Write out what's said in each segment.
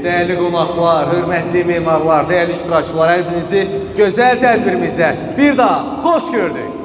değerli qonaqlar, hörmətli memarlar, değerli iştirakçılar, hər birinizi gözəl tədbirimizə bir daha xoş gördük.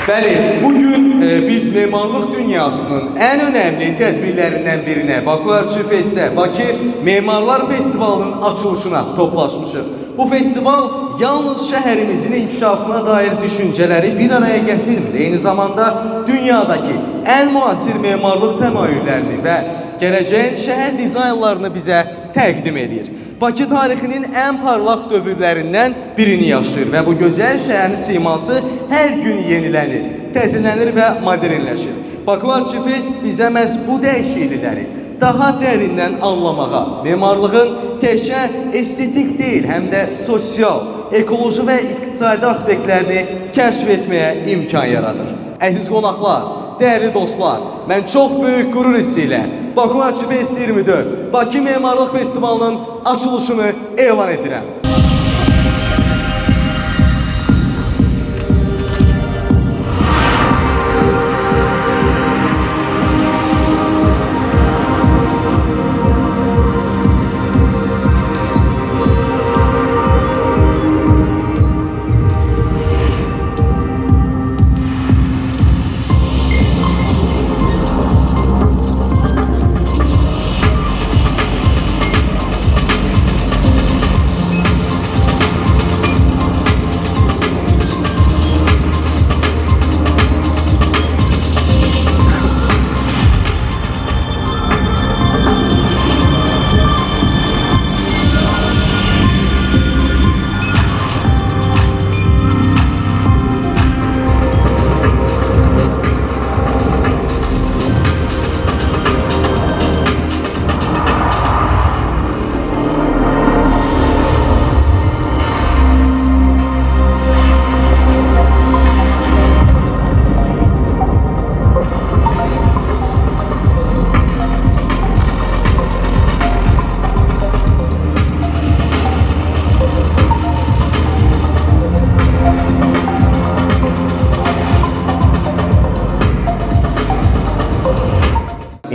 Bəli, bugün biz memarlıq dünyasının ən önəmli tədbirlərindən birinə, Baku Archiv Fest'ə, Bakı Memarlar Festivalının açılışına toplaşmışıq. Bu festival yalnız şəhərimizin inkişafına dair düşüncələri bir araya gətirmir. Eyni zamanda dünyadakı ən müasir memarlıq təmayüllərini və gələcəyin şəhər dizaynlarını bizə təqdim edir. Bakı tarixinin ən parlaq dövrlərindən birini yaşayır və bu gözəl şəhərin siması hər gün yenilənir, təzələnir və modernləşir. Baku Archiv Fest bizə məhz bu dəyişiklikləri daha dərindən anlamağa, memarlığın təkcə estetik deyil, həm də sosial, ekoloji və iqtisadi aspektlərini kəşf etməyə imkan yaradır. Əziz qonaqlar, dəyərli dostlar, mən çox böyük qürur hissi ilə Baku Archiv Fest 24 Bakı Memarlıq Festivalının açılışını elan edirəm.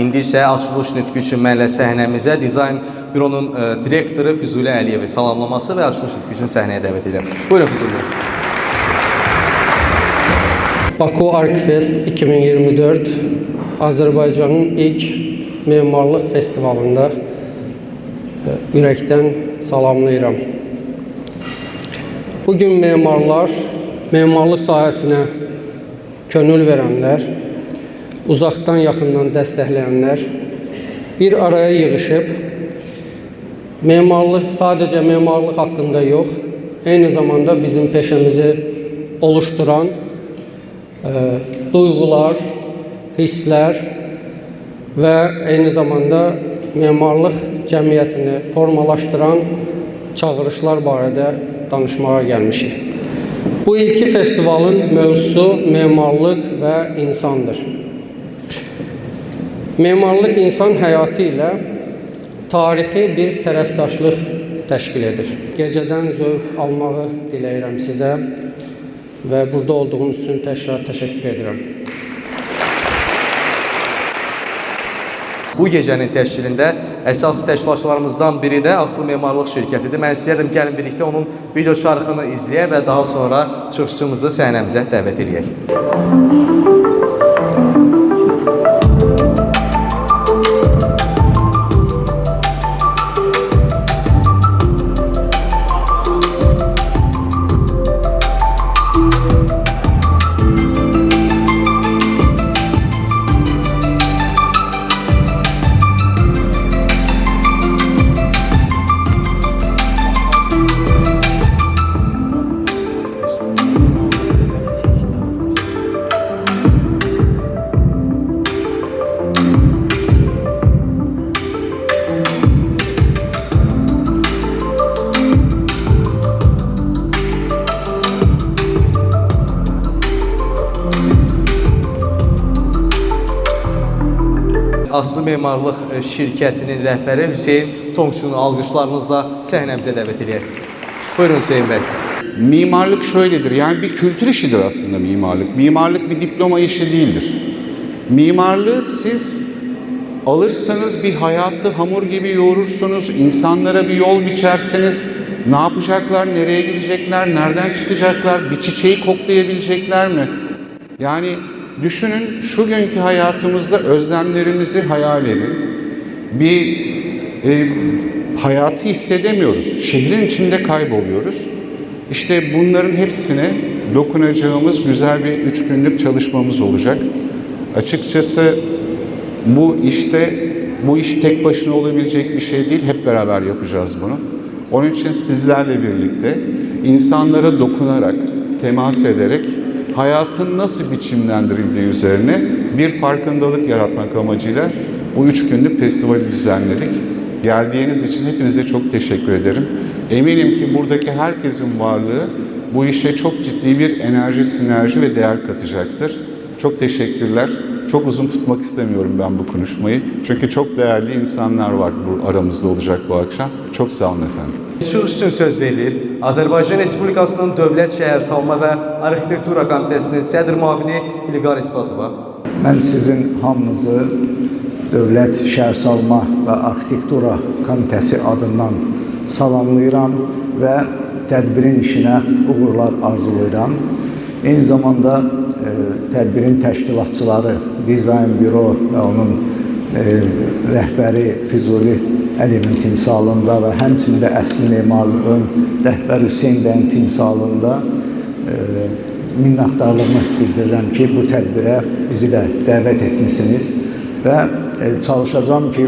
İndi isə açılış nitqi üçün mənlə səhnəmizə Dizayn Büronun direktoru Füzuli Əliyevi salamlaması və açılış nitqi üçün səhnəyə dəvət edirəm. Buyurun Füzuli. Baku Archiv Fest 2024 Azərbaycanın ilk memarlıq festivalında ürəkdən salamlayıram. Bugün memarlar, memarlıq sahəsinə könül verənlər, uzaqdan yaxından dəstəkləyənlər bir araya yığışıb memarlıq sadəcə memarlıq haqqında yox, eyni zamanda bizim peşəmizi oluşturan duyğular, hisslər və eyni zamanda memarlıq cəmiyyətini formalaşdıran çağırışlar barədə danışmağa gəlmişik. Bu ilki festivalın mövzusu memarlıq və insandır. Memarlıq insan həyatı ilə tarixi bir tərəfdaşlıq təşkil edir. Gecədən zövq almağı diləyirəm sizə və burada olduğunuz üçün təkrar təşəkkür edirəm. Bu gecənin təşkilində əsas təşkilatçılarımızdan biri də Aslı Memarlıq şirkətidir. Mən istəyirdim gəlin birlikdə onun video şarkını izləyək və daha sonra çıxışçımızı səhnəmizə dəvət edək. Aslı Memarlıq şirkətinin rəhbəri Hüseyn Tonçunu alqışlarınızla səhnəmizə dəvət edək. Buyurun Hüseyin Bey. Mimarlık şöyledir, yani bir kültür işidir aslında mimarlık. Mimarlık bir diploma işi değildir. Mimarlığı siz alırsanız bir hayatı hamur gibi yoğurursunuz, insanlara bir yol biçersiniz. Ne yapacaklar, nereye gidecekler, nereden çıkacaklar, bir çiçeği koklayabilecekler mi? Yani düşünün, şu günkü hayatımızda özlemlerimizi hayal edin. Bir hayatı hissedemiyoruz, şehrin içinde kayboluyoruz. İşte bunların hepsine dokunacağımız güzel bir 3 günlük çalışmamız olacak. Açıkçası bu iş tek başına olabilecek bir şey değil, hep beraber yapacağız bunu. Onun için sizlerle birlikte insanlara dokunarak, temas ederek hayatın nasıl biçimlendirildiği üzerine bir farkındalık yaratmak amacıyla bu 3 günlük festivali düzenledik. Geldiğiniz için hepinize çok teşekkür ederim. Eminim ki buradaki herkesin varlığı bu işe çok ciddi bir enerji, sinerji ve değer katacaktır. Çok teşekkürler. Çok uzun tutmak istemiyorum ben bu konuşmayı. Çünkü çok değerli insanlar var bu aramızda olacak bu akşam. Çok sağ olun efendim. Çıxış üçün söz verilir. Azərbaycan Respublikasının Dövlət Şəhərsalma və Arxitektura Komitəsinin sədr müavini İlqar İsbatova. Mən sizin hamınızı Dövlət Şəhərsalma və Arxitektura Komitəsi adından salamlayıram və tədbirin işinə uğurlar arzulayıram. Eyni zamanda tədbirin təşkilatçıları, Dizayn Büro və onun rəhbəri Füzuli Əliyevin timsalında və həmçində əsli memarlığın rəhbər Hüseyn bəyin timsalında minnətdarlığımı bildirirəm ki, bu tədbirə bizi də dəvət etmişsiniz və çalışacağım ki,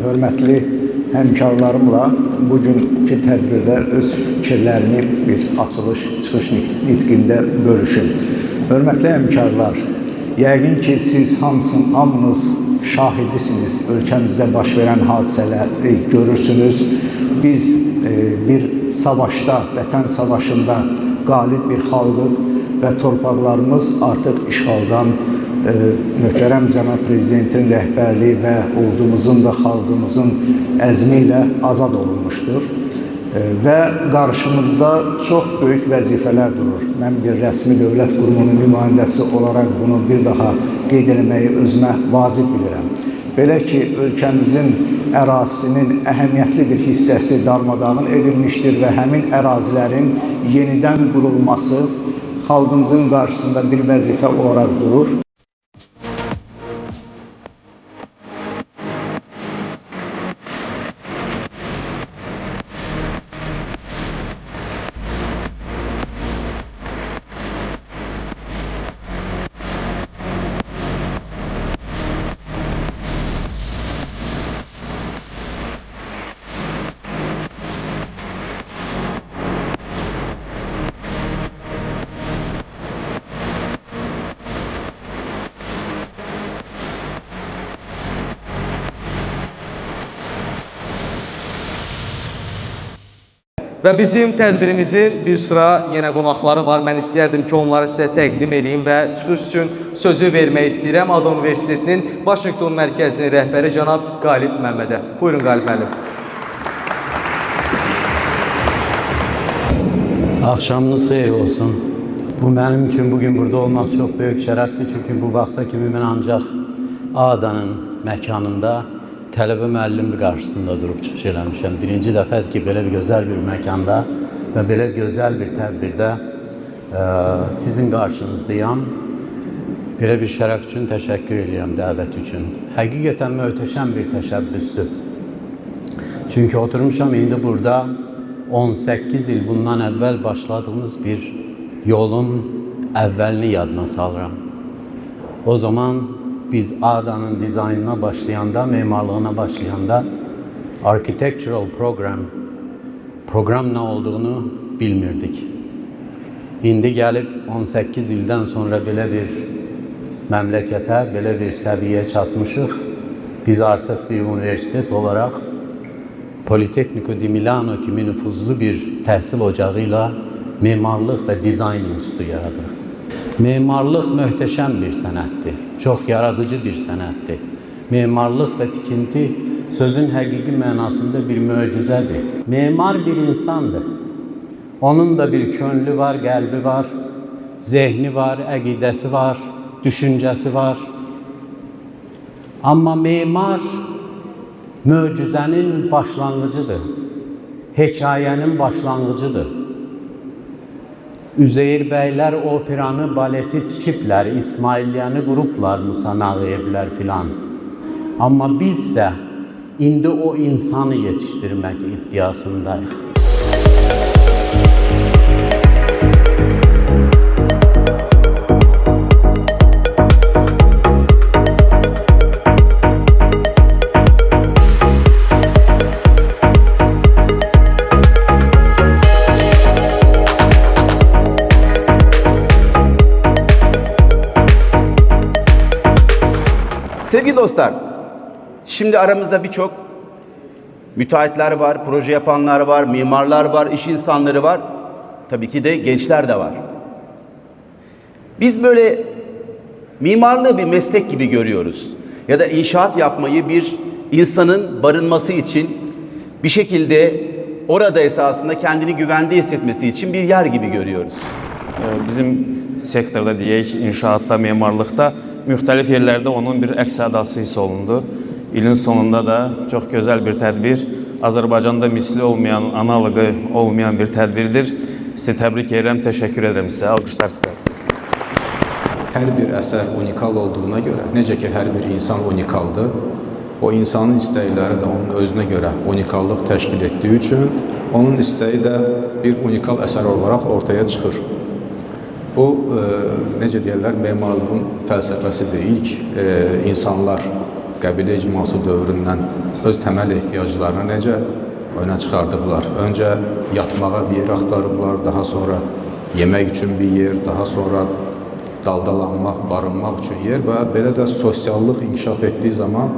hörmətli həmkarlarımla bugünkü tədbirdə öz fikirlərimi bir açılış, çıxış nitqində bölüşüm. Hörmətli həmkarlar, yəqin ki, siz hamınız şahidisiniz, ölkəmizdə baş verən hadisələri görürsünüz. Biz bir savaşda, vətən savaşında qalib bir xalqıq və torpaqlarımız artıq işğaldan möhtərəm cənab prezidentin rəhbərliyi və ordumuzun və xalqımızın əzmi ilə azad olunmuşdur. Və qarşımızda çox böyük vəzifələr durur. Mən bir rəsmi dövlət qurumunun nümayəndəsi olaraq bunu bir daha qeyd etməyi özümə vacib bilirəm. Belə ki, ölkəmizin ərazisinin əhəmiyyətli bir hissəsi darmadağın edilmişdir və həmin ərazilərin yenidən qurulması xalqımızın qarşısında bir vəzifə olaraq durur. Və bizim tədbirimizin bir sıra yenə qonaqları var. Mən istəyərdim ki, onları sizə təqdim edeyim və çıxış üçün sözü vermək istəyirəm Ada Universitetinin Vaşinqton mərkəzinin rəhbəri cənab Qalib Məmmədə. Buyurun Qalib müəllim. Axşamınız xeyir olsun. Bu mənim üçün bugün burada olmaq çox böyük şərəfdir. Çünki bu vaxta kimi mən ancaq Adanın məkanında tələbə müəllim qarşısında durub çıxış eləmişəm. Birinci dəfədir ki, belə bir gözəl bir məkanda və belə gözəl bir tədbirdə sizin qarşınızdayam. Belə bir şərəf üçün təşəkkür edirəm dəvət üçün. Həqiqətən möhtəşəm bir təşəbbüsdür. Çünki oturmuşam indi burada 18 il bundan əvvəl başladığımız bir yolun əvvəlini yadına salıram. O zaman biz Adanın dizaynına başlayanda, memarlığına başlayanda architectural program nə olduğunu bilmirdik. İndi gəlib 18 ildən sonra belə bir məmləkətə, belə bir səviyyə çatmışıq. Biz artıq bir universitet olaraq Politecnico di Milano kimi nüfuzlu bir təhsil ocağı ilə memarlıq və dizayn institutu yaradırıq. Memarlıq möhtəşəm bir sənətdir, çox yaradıcı bir sənətdir. Memarlıq və tikinti sözün həqiqi mənasında bir möcüzədir. Memar bir insandır. Onun da bir könlü var, qəlbi var, zehni var, əqidəsi var, düşüncəsi var. Amma memar möcüzənin başlanğıcıdır. Hekayənin başlanğıcıdır. Üzeyir bəylər operanı, baleti tikiblər, İsmailiyyəni qurublar, Musa Nağıyevlər filan. Amma biz də indi o insanı yetişdirmək iddiasındayıq. Sevgili dostlar, şimdi aramızda birçok müteahhitler var, proje yapanlar var, mimarlar var, iş insanları var. Tabii ki de gençler de var. Biz böyle mimarlığı bir meslek gibi görüyoruz. Ya da inşaat yapmayı bir insanın barınması için bir şekilde orada esasında kendini güvende hissetmesi için bir yer gibi görüyoruz. Bizim sektorda deyək, inşaatda, memarlıqda müxtəlif yerlərdə onun bir əks-sədası hiss olundu. İlin sonunda da çox gözəl bir tədbir, Azərbaycanda misli olmayan, analogu olmayan bir tədbirdir. Sizi təbrik edirəm, təşəkkür edirəm sizə, alqışlar sizə. Hər bir əsər unikal olduğuna görə, necə ki hər bir insan unikaldır, o insanın istəkləri də onun özünə görə unikallıq təşkil etdiyi üçün onun istəyi də bir unikal əsər olaraq ortaya çıxır. Bu, necə deyərlər, memarlığın fəlsəfəsidir. İlk insanlar qəbilə icması dövründən öz təməl ehtiyaclarını necə oyuna çıxardıblar. Öncə yatmağa bir yer axtarıblar, daha sonra yemək üçün bir yer, daha sonra daldalanmaq, barınmaq üçün yer və belə də sosiallıq inkişaf etdiyi zaman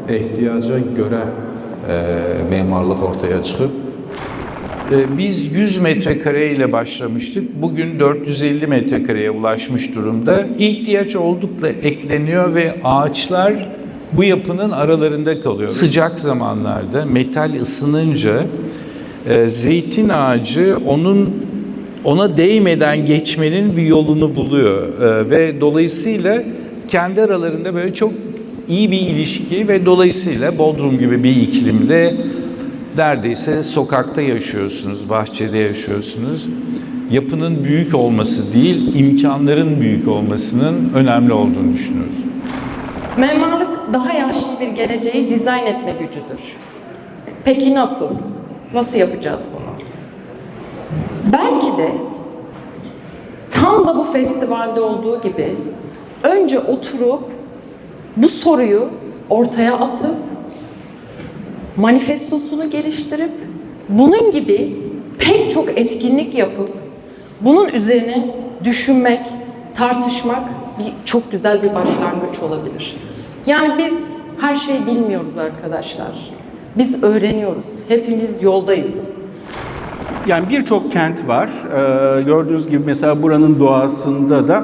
ehtiyaca görə memarlıq ortaya çıxıb. Biz 100 metrekare ile başlamıştık. Bugün 450 metrekareye ulaşmış durumda. İhtiyaç oldukça ekleniyor ve ağaçlar bu yapının aralarında kalıyor. Sıcak zamanlarda metal ısınınca zeytin ağacı ona değmeden geçmenin bir yolunu buluyor. Ve dolayısıyla kendi aralarında böyle çok iyi bir ilişki ve dolayısıyla Bodrum gibi bir iklimde neredeyse sokakta yaşıyorsunuz, bahçede yaşıyorsunuz. Yapının büyük olması değil, imkanların büyük olmasının önemli olduğunu düşünüyoruz. Mimarlık daha yaşlı bir geleceği dizayn etme gücüdür. Peki nasıl? Nasıl yapacağız bunu? Belki de tam da bu festivalde olduğu gibi önce oturup bu soruyu ortaya atıp manifestosunu geliştirip bunun gibi pek çok etkinlik yapıp bunun üzerine düşünmek, tartışmak çok güzel bir başlangıç olabilir. Yani biz her şeyi bilmiyoruz arkadaşlar. Biz öğreniyoruz. Hepimiz yoldayız. Yani birçok kent var. Gördüğünüz gibi mesela buranın doğasında da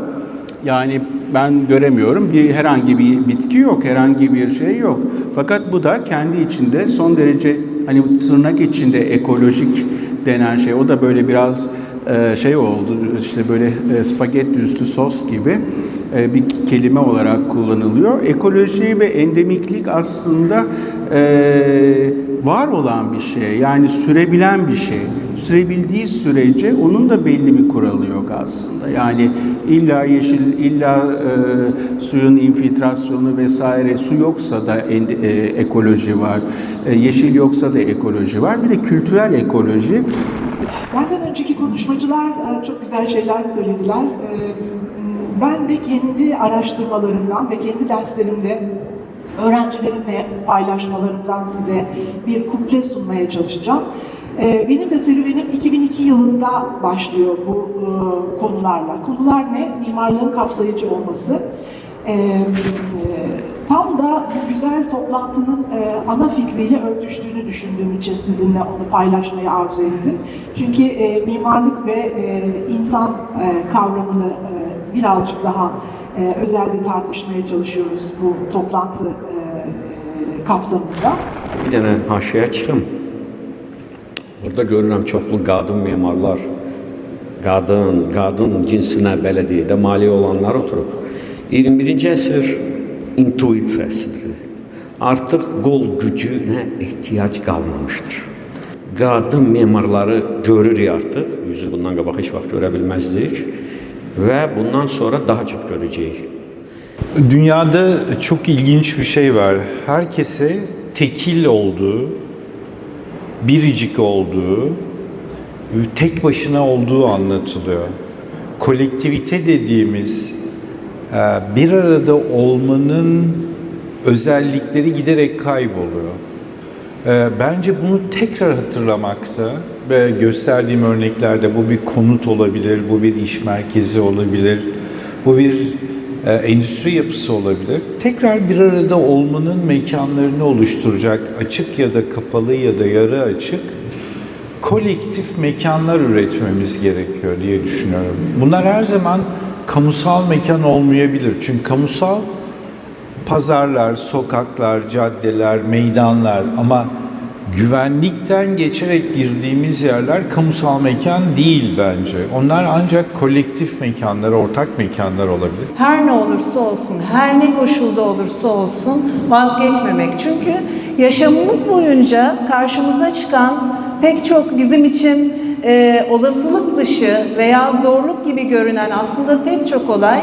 yani ben göremiyorum. Herhangi bir bitki yok, herhangi bir şey yok. Fakat bu da kendi içinde son derece hani tırnak içinde ekolojik denen şey. O da böyle biraz şey oldu, işte böyle spagetti üstü sos gibi bir kelime olarak kullanılıyor. Ekoloji ve endemiklik aslında var olan bir şey, yani sürebilen bir şey. Sürebildiği sürece onun da belli bir kuralı yok aslında. Yani illa yeşil, illa suyun infiltrasyonu vesaire, su yoksa da ekoloji var, yeşil yoksa da ekoloji var. Bir de kültürel ekoloji. Benden önceki konuşmacılar çok güzel şeyler söylediler. Ben de kendi araştırmalarımdan ve kendi derslerimde öğrencilerimle paylaşmalarımdan size bir kuple sunmaya çalışacağım. Benim de serüvenim 2002 yılında başlıyor bu konularla. Konular ne? Mimarlığın kapsayıcı olması. Tam da bu güzel toplantının ana fikriyle örtüştüğünü düşündüğüm için sizinle onu paylaşmayı arzu ettim. Çünkü mimarlık ve insan kavramını birazcık daha özelde tartışmaya çalışıyoruz bu toplantı kapsamında. Bir dənə haşiyə çıxım. Burada görürəm çoxlu qadın memarlar, qadın cinsinə bələdiyyədə maliyə olanlar oturub. 21-ci əsr intuisiya əsridir. artıq qol gücünə ehtiyac qalmamışdır. Qadın memarları görürük artıq, yüzü bundan qabaq heç vaxt görə bilməzdik və bundan sonra daha çox görəcəyik. Dünyada çok ilginç bir şey var. Herkese tekil olduğu, biricik olduğu, tek başına olduğu anlatılıyor. Kolektivite dediğimiz bir arada olmanın özellikleri giderek kayboluyor. Bence bunu tekrar hatırlamakta ve gösterdiğim örneklerde bu bir konut olabilir, bu bir iş merkezi olabilir, bu bir endüstri yapısı olabilir. Tekrar bir arada olmanın mekanlarını oluşturacak, açık ya da kapalı ya da yarı açık kolektif mekanlar üretmemiz gerekiyor diye düşünüyorum. Bunlar her zaman kamusal mekan olmayabilir. Çünkü kamusal pazarlar, sokaklar, caddeler, meydanlar ama güvenlikten geçerek girdiğimiz yerler kamusal mekan değil bence. Onlar ancak kolektif mekanlar, ortak mekanlar olabilir. Her ne olursa olsun, her ne koşulda olursa olsun vazgeçmemek. Çünkü yaşamımız boyunca karşımıza çıkan pek çok bizim için olasılık dışı veya zorluk gibi görünen aslında pek çok olay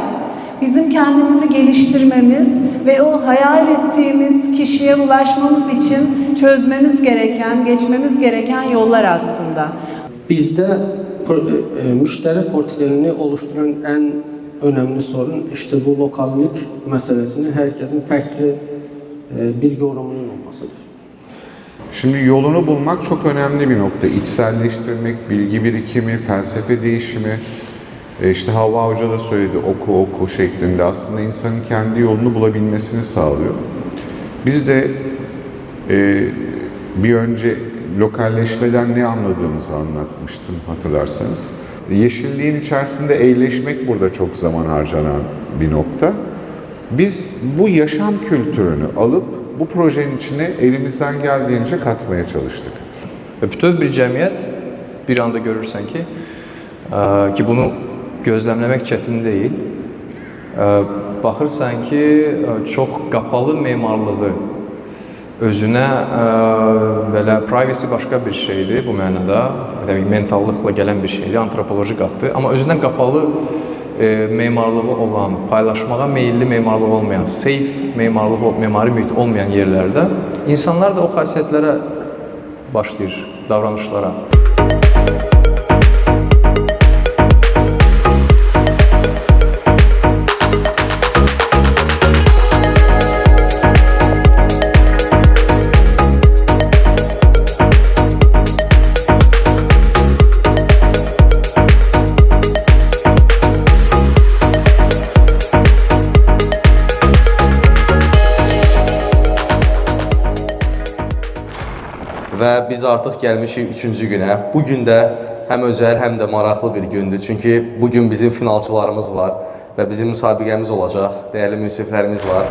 bizim kendimizi geliştirmemiz ve o hayal ettiğimiz kişiye ulaşmamız için çözmemiz gereken, geçmemiz gereken yollar aslında. Bizdə müşteri portfelini oluşturan en önemli sorun işte bu lokallık meselesini herkesin farklı bir yorumunun olmasıdır. Şimdi yolunu bulmak çok önemli bir nokta. İçselleştirmek, bilgi birikimi, felsefe değişimi. İşte Havva Hoca da söyledi, oku şeklinde aslında insanın kendi yolunu bulabilmesini sağlıyor. Biz de bir önce lokalleşmeden ne anladığımızı anlatmıştım hatırlarsanız. Yeşilliğin içerisinde eğleşmek burada çok zaman harcanan bir nokta. Biz bu yaşam kültürünü alıp bu projenin içine elimizden geldiğince katmaya çalıştık. Bütöv bir cəmiyyət bir anda görürsən ki bunu gözlemlemek çetin değil. Baxırsan ki çox qapalı memarlığı özünə belə privacy başqa bir şeydir bu mənada. Demək mentallıqla gələn bir şeydir, antropoloji qatdır. Amma özündən qapalı memarlığı olan, paylaşmağa meyilli memarlığı olmayan, safe memari mühit olmayan yerlərdə insanlar da o xasiyyətlərə başlayır, davranışlara. Və biz artıq gəlmişik 3-cü günə. Bu gün də həm özəl, həm də maraqlı bir gündür. Çünki bugün bizim finalçılarımız var və bizim müsabiqəmiz olacaq. Dəyərli müsiflərimiz var.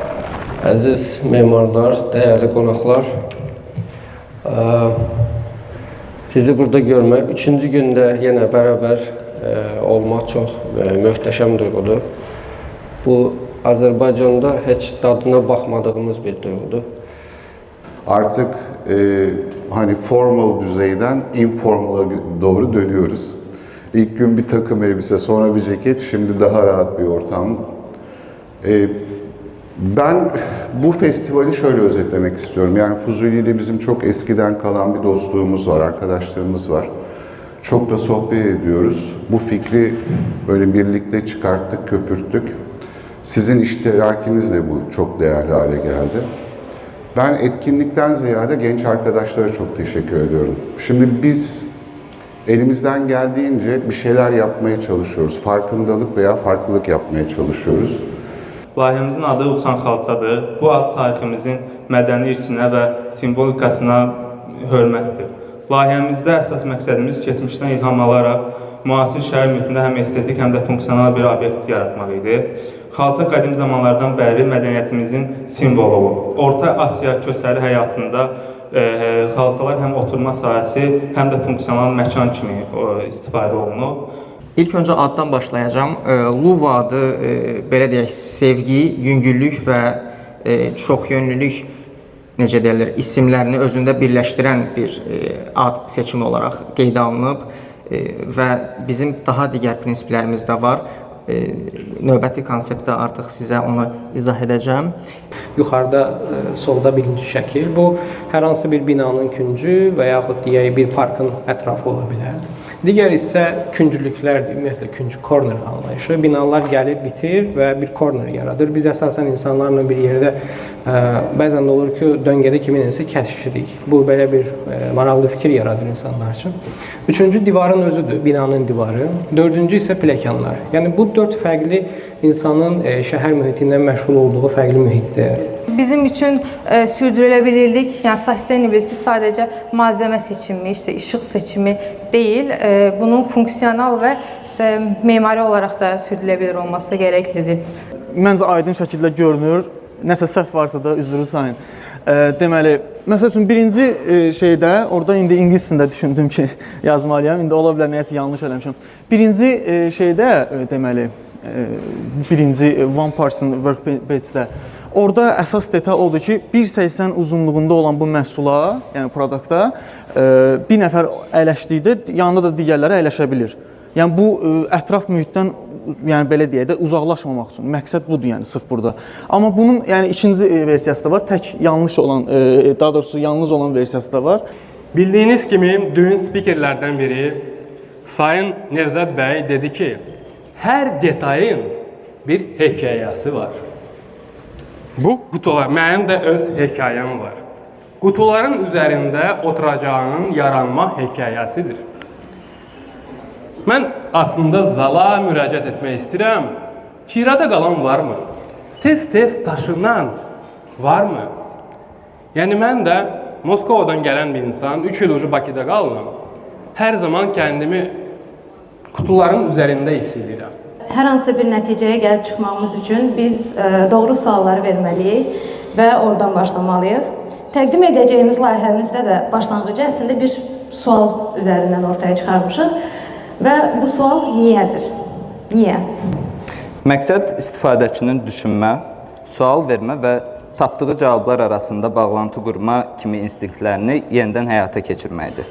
Əziz memarlar, dəyərli qonaqlar, sizi burada görmək, 3-cü gündə yenə bərabər olmaq çox möhtəşəm duyğudur. Bu, Azərbaycanda heç dadına baxmadığımız bir duyğudur. Artık hani formal düzeyden informal'a doğru dönüyoruz. İlk gün bir takım elbise, sonra bir ceket, şimdi daha rahat bir ortam. Ben bu festivali şöyle özetlemek istiyorum. Yani Fuzuli ile bizim çok eskiden kalan bir dostluğumuz var, arkadaşlarımız var. Çok da sohbet ediyoruz. Bu fikri böyle birlikte çıkarttık, köpürttük. Sizin iştirakinizle bu çok değerli hale geldi. Ben etkinlikten ziyade genç arkadaşlara çok teşekkür ediyorum. Şimdi biz elimizden geldiğince bir şeyler yapmaya çalışıyoruz. Farkındalık veya farklılık yapmaya çalışıyoruz. Layihəmizin adı Uçan Xalçadır. Bu ad tariximizin mədəni irsinə və simvolikasına hörmətdir. Layihəmizdə əsas məqsədimiz keçmişdən ilham alaraq müasir şəhər mühitində həm estetik, həm də funksional bir obyekt yaratmaq idi. Xalça qədim zamanlardan bəri mədəniyyətimizin simvolu. Orta Asiya köçəri həyatında xalçalar həm oturma sahəsi, həm də funksional məkan kimi istifadə olunub. İlk öncə addan başlayacağım. Luva adı belə deyək, sevgi, yüngüllük və çoxyönlülük necə deyilir, isimlərini özündə birləşdirən bir ad seçimi olaraq qeydə alınıb və bizim daha digər prinsiplərimiz də var. Növbəti konseptdə artıq sizə onu izah edəcəm. Yuxarıda solda birinci şəkil, bu hər hansı bir binanın küncü və yaxud deyək bir parkın ətrafı ola bilər. Digər isə künclüklərdir, ümumiyyətlə küncü, corner anlayışı. Binalar gəlir, bitir və bir corner yaradır. Biz əsasən insanlarla bir yerdə bəzən də olur ki, döngədə kiminsə kəsişirik. Bu belə bir maraqlı fikir yaradır insanlar üçün. Üçüncü divarın özüdür, binanın divarı. Dördüncü isə pləkanlar. Yəni bu 4 fərqli insanın şəhər mühitindən məşğul olduğu fərqli mühitdir. Bizim üçün sürdürülebilirlik, yəni sustainability sadəcə malzemə seçimi, işıq seçimi deyil. Bunun funksional və memari olaraq da sürdürülebilir olması gərəklidir. Məncə aydın şəkildə görünür. Nəsə səhv varsa da üzrü sayın. Deməli, məsəl üçün birinci şeydə, orada indi ingilis dilində düşündüm ki, yazmalıyam. İndi ola bilər nəyəsə yanlış eləmişəm. Birinci şeydə, deməli, birinci one person workbench-də orada əsas detal odur ki, 1.80 uzunluğunda olan bu məhsula, yəni produkta bir nəfər əyləşdikdə yanında da digərləri əyləşə bilir. Yəni bu ətraf mühitdən, yəni belə deyək də, uzaqlaşmamaq üçün. Məqsəd budur, yəni sırf burada. Amma bunun yəni ikinci versiyası da var. Tək yanlış olan, daha doğrusu yalnız olan versiyası da var. Bildiyiniz kimi düyün spikerlərdən biri Sayın Nevzat bəy dedi ki, hər detayın bir hekayəsi var. Bu qutular, mənim də öz hekayəm var. Qutuların üzərində oturacağının yaranma hekayəsidir. Mən aslında zala müraciət etmək istəyirəm. Kirada qalan varmı? Tez-tez daşınan varmı? Yəni mən də Moskovadan gələn bir insan, 3 il ucu Bakıda qalmam. Hər zaman kəndimi qutuların üzərində hiss edirəm. Hər hansı bir nəticəyə gəlib çıxmamız üçün biz doğru sualları verməliyik və oradan başlamalıyıq. Təqdim edəcəyimiz layihəmizdə də başlanğıcı əslində bir sual üzərindən ortaya çıxarmışıq və bu sual niyədir? Niyə? Məqsəd istifadəçinin düşünmə, sual vermə və tapdığı cavablar arasında bağlantı qurma kimi instinktlərini yenidən həyata keçirməkdir.